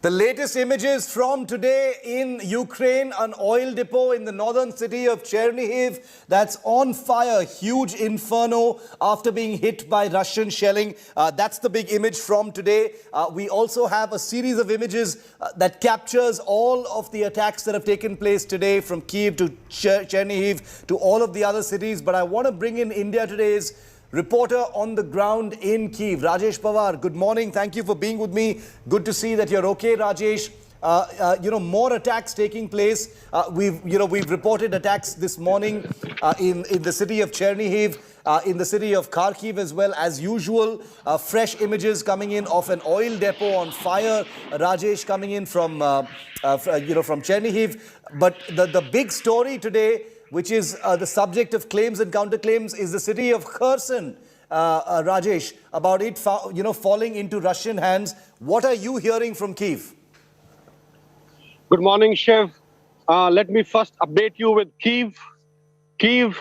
The latest images from today in Ukraine, an oil depot in the northern city of Chernihiv that's on fire. Huge inferno after being hit by Russian shelling. That's the big image from today. We also have a series of images that captures all of the attacks that have taken place today from Kyiv to Chernihiv to all of the other cities. But I want to bring in India Today's reporter on the ground in Kyiv, Rajesh Pawar. Good morning. Thank you for being with me. Good to see that you're okay, Rajesh. More attacks taking place. We've reported attacks this morning in the city of Chernihiv, in the city of Kharkiv as well as usual. Fresh images coming in of an oil depot on fire. Rajesh, coming in from Chernihiv. But the big story today, which is the subject of claims and counterclaims, is the city of Kherson, Rajesh, about it falling into Russian hands. What are you hearing from Kyiv? Good morning, Shiv. Let me first update you with Kyiv. Kyiv,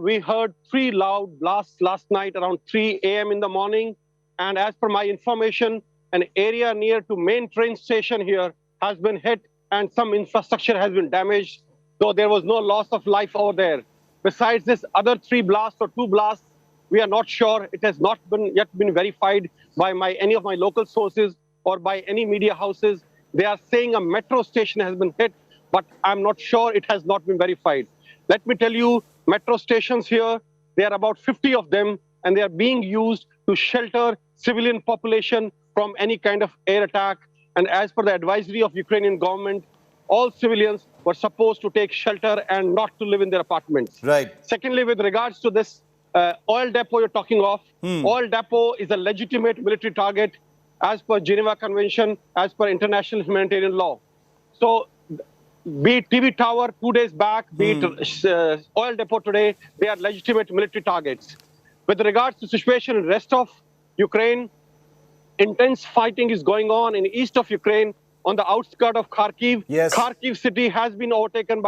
we heard 3 loud blasts last night around 3 a.m. in the morning. And as per my information, an area near to main train station here has been hit and some infrastructure has been damaged, though there was no loss of life over there. Besides this other 3 blasts or 2 blasts, we are not sure. It has not yet been verified by any of my local sources or by any media houses. They are saying a metro station has been hit, but I'm not sure. It has not been verified. Let me tell you, metro stations here, there are about 50 of them, and they are being used to shelter civilian population from any kind of air attack. And as per the advisory of Ukrainian government, all civilians were supposed to take shelter and not to live in their apartments. Right. Secondly, with regards to this oil depot you're talking of, oil depot is a legitimate military target as per Geneva Convention, as per international humanitarian law. So, be it TV tower 2 days back, be it oil depot today, they are legitimate military targets. With regards to situation in the rest of Ukraine, intense fighting is going on in the east of Ukraine, on the outskirts of Kharkiv. Yes. Kharkiv city has been taken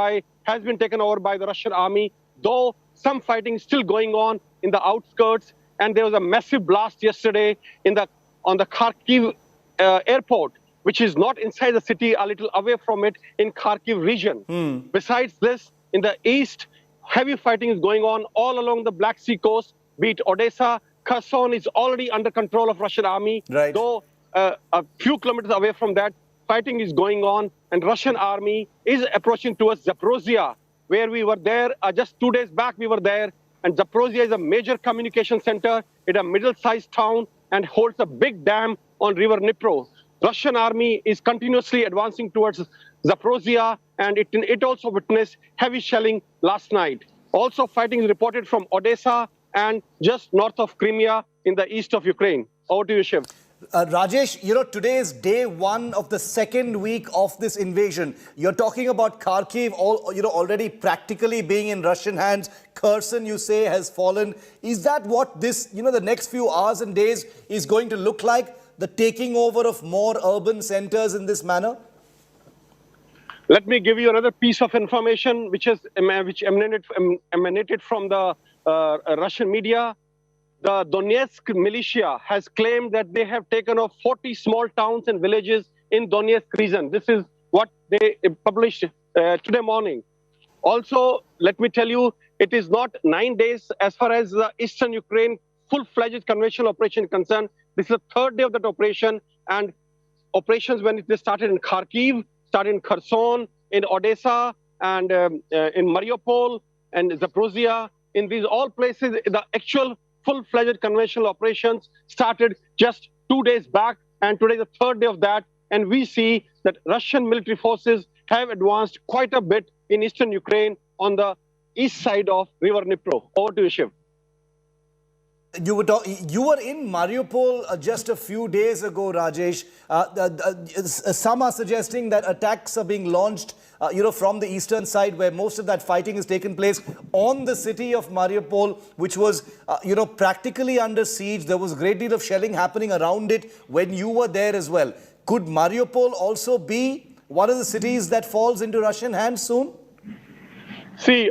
over by the Russian army, though some fighting is still going on in the outskirts. And there was a massive blast yesterday on the Kharkiv airport, which is not inside the city, a little away from it in Kharkiv region. Besides this, in the east, heavy fighting is going on all along the Black Sea coast, be it Odessa. Kherson is already under control of Russian army, right. Though a few kilometers away from that, fighting is going on, and Russian army is approaching towards Zaporozhye, where we were there just 2 days back. We were there, and Zaporozhye is a major communication center. It's a middle-sized town and holds a big dam on River Dnipro. Russian army is continuously advancing towards Zaporozhye, and it also witnessed heavy shelling last night. Also, fighting is reported from Odessa and just north of Crimea in the east of Ukraine. Over to you, Shiv. Rajesh, today is day 1 of the second week of this invasion. You're talking about Kharkiv, already practically being in Russian hands. Kherson, you say, has fallen. Is that what this, the next few hours and days is going to look like? The taking over of more urban centers in this manner? Let me give you another piece of information which emanated from the Russian media. The Donetsk militia has claimed that they have taken off 40 small towns and villages in Donetsk region. This is what they published today morning. Also, let me tell you, it is not 9 days as far as the eastern Ukraine full-fledged conventional operation is concerned. This is the 3rd day of that operation, and operations when they started in Kharkiv, started in Kherson, in Odessa, and in Mariupol and Zaporozhye. In these all places, the actual full-fledged conventional operations started just 2 days back, and today is the 3rd day of that. And we see that Russian military forces have advanced quite a bit in eastern Ukraine on the east side of River Dnipro. Over to you, Shiv. You were in Mariupol just a few days ago, Rajesh. Some are suggesting that attacks are being launched, from the eastern side, where most of that fighting has taken place, on the city of Mariupol, which was, practically under siege. There was a great deal of shelling happening around it when you were there as well. Could Mariupol also be one of the cities that falls into Russian hands soon? See,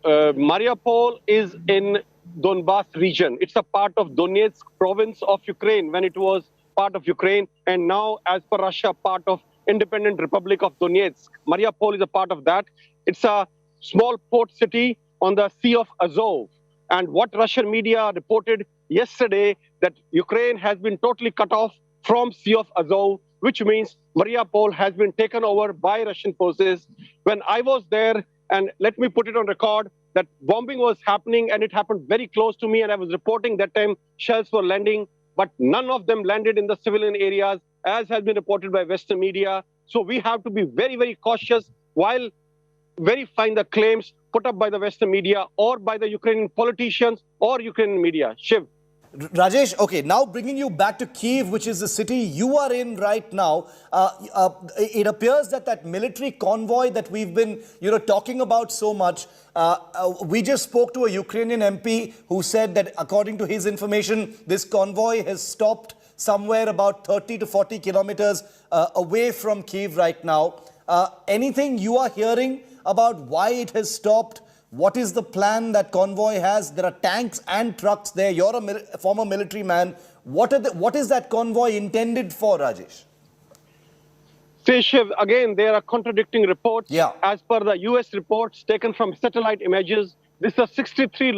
Mariupol is in Donbas region. It's a part of Donetsk province of Ukraine when it was part of Ukraine, and now, as per Russia, part of Independent Republic of Donetsk. Mariupol is a part of that. It's a small port city on the Sea of Azov. And what Russian media reported yesterday, that Ukraine has been totally cut off from Sea of Azov, which means Mariupol has been taken over by Russian forces. When I was there, and let me put it on record, that bombing was happening and it happened very close to me, and I was reporting that time shells were landing, but none of them landed in the civilian areas, as has been reported by Western media. So we have to be very, very cautious while verifying the claims put up by the Western media or by the Ukrainian politicians or Ukrainian media. Shiv. Rajesh, okay, now bringing you back to Kyiv, which is the city you are in right now, it appears that that military convoy that we've been, talking about so much, we just spoke to a Ukrainian MP who said that according to his information, this convoy has stopped somewhere about 30 to 40 kilometers away from Kyiv right now. Anything you are hearing about why it has stopped? What is the plan that convoy has? There are tanks and trucks there. You're a former military man. What is that convoy intended for, Rajesh? Shiv, again, there are contradicting reports. Yeah. As per the US reports taken from satellite images, this is a 63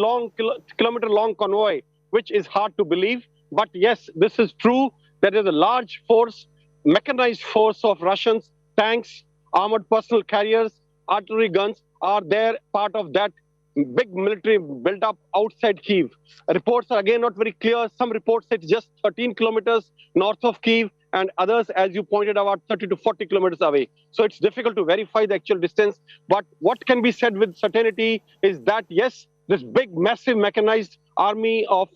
kilometer long convoy, which is hard to believe. But yes, this is true. There is a large force, mechanized force of Russians, tanks, armored personnel carriers, artillery guns are there, part of that big military build-up outside Kyiv. Reports are again not very clear. Some reports say it's just 13 kilometers north of Kyiv, and others, as you pointed out, 30 to 40 kilometers away. So it's difficult to verify the actual distance. But what can be said with certainty is that, yes, this big, massive mechanized army of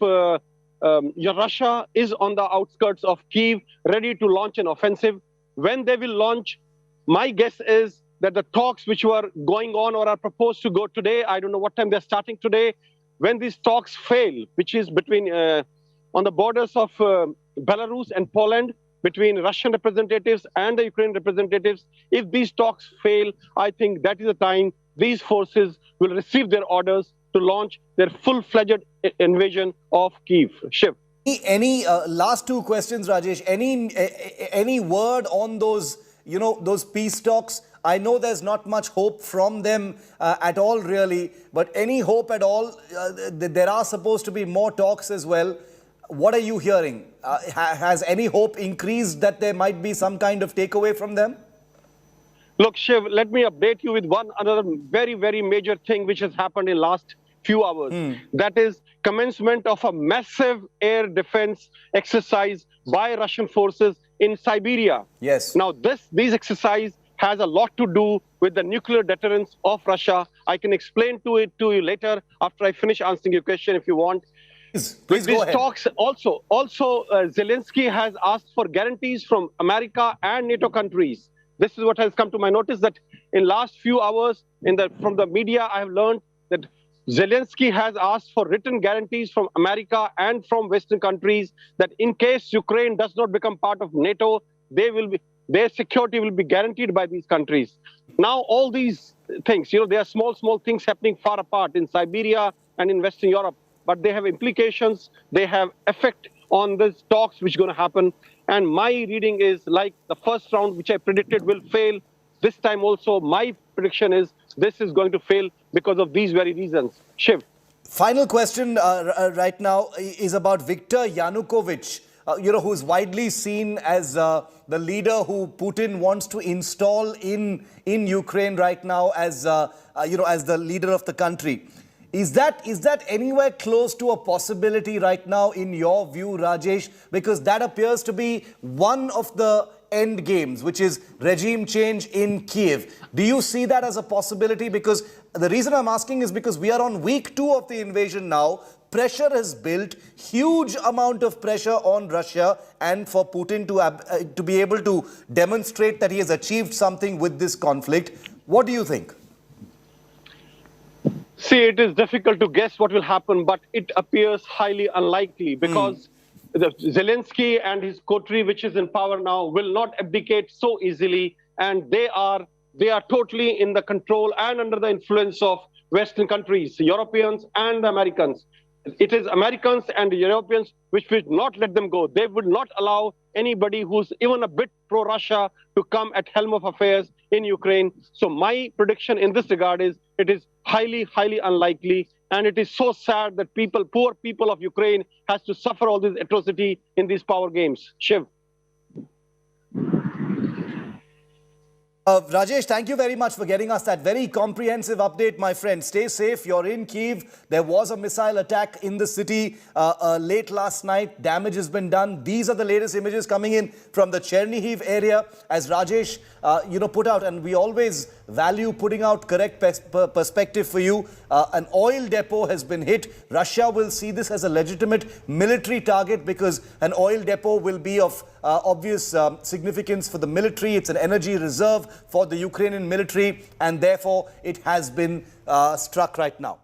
Russia is on the outskirts of Kyiv, ready to launch an offensive. When they will launch, my guess is that the talks which were going on or are proposed to go today, I don't know what time they're starting today, when these talks fail, which is between on the borders of Belarus and Poland, between Russian representatives and the Ukrainian representatives, if these talks fail, I think that is the time these forces will receive their orders to launch their full-fledged invasion of Kyiv. Shiv. Any last two questions, Rajesh? Any word on those, those peace talks? I know there's not much hope from them at all, really, but any hope at all? There are supposed to be more talks as well. What are you hearing? Has any hope increased that there might be some kind of takeaway from them? Look, Shiv, let me update you with another very, very major thing which has happened in last few hours. That is commencement of a massive air defense exercise by Russian forces in Siberia. Yes. Now, these exercise has a lot to do with the nuclear deterrence of Russia. I can explain to you later after I finish answering your question if you want. Please go ahead. Talks also Zelensky has asked for guarantees from America and NATO countries. This is what has come to my notice, that in last few hours from the media I have learned that Zelensky has asked for written guarantees from America and from Western countries that in case Ukraine does not become part of NATO, their security will be guaranteed by these countries. Now, all these things, there are small things happening far apart in Siberia and in Western Europe, but they have implications, they have effect on these talks which are going to happen. And my reading is like the first round, which I predicted will fail. This time also, my prediction is this is going to fail because of these very reasons. Shiv. Final question right now is about Viktor Yanukovych, who's widely seen as the leader who Putin wants to install in Ukraine right now as, as the leader of the country. Is that anywhere close to a possibility right now in your view, Rajesh? Because that appears to be one of the end games, which is regime change in Kyiv. Do you see that as a possibility? Because the reason I'm asking is because we are on week 2 of the invasion now. Pressure has built, huge amount of pressure on Russia and for Putin to be able to demonstrate that he has achieved something with this conflict. What do you think? See, it is difficult to guess what will happen, but it appears highly unlikely because Zelensky and his coterie, which is in power now, will not abdicate so easily, and they are totally in the control and under the influence of Western countries, Europeans and the Americans. It is Americans and Europeans which will not let them go. They would not allow anybody who's even a bit pro-Russia to come at helm of affairs in Ukraine. So my prediction in this regard is it is highly, highly unlikely. And it is so sad that poor people of Ukraine has to suffer all this atrocity in these power games. Shiv. Rajesh, thank you very much for getting us that very comprehensive update, my friend. Stay safe. You're in Kyiv. There was a missile attack in the city late last night. Damage has been done. These are the latest images coming in from the Chernihiv area, as Rajesh, put out. And we always value putting out correct perspective for you. An oil depot has been hit. Russia will see this as a legitimate military target because an oil depot will be of obvious significance for the military. It's an energy reserve for the Ukrainian military, and therefore it has been struck right now.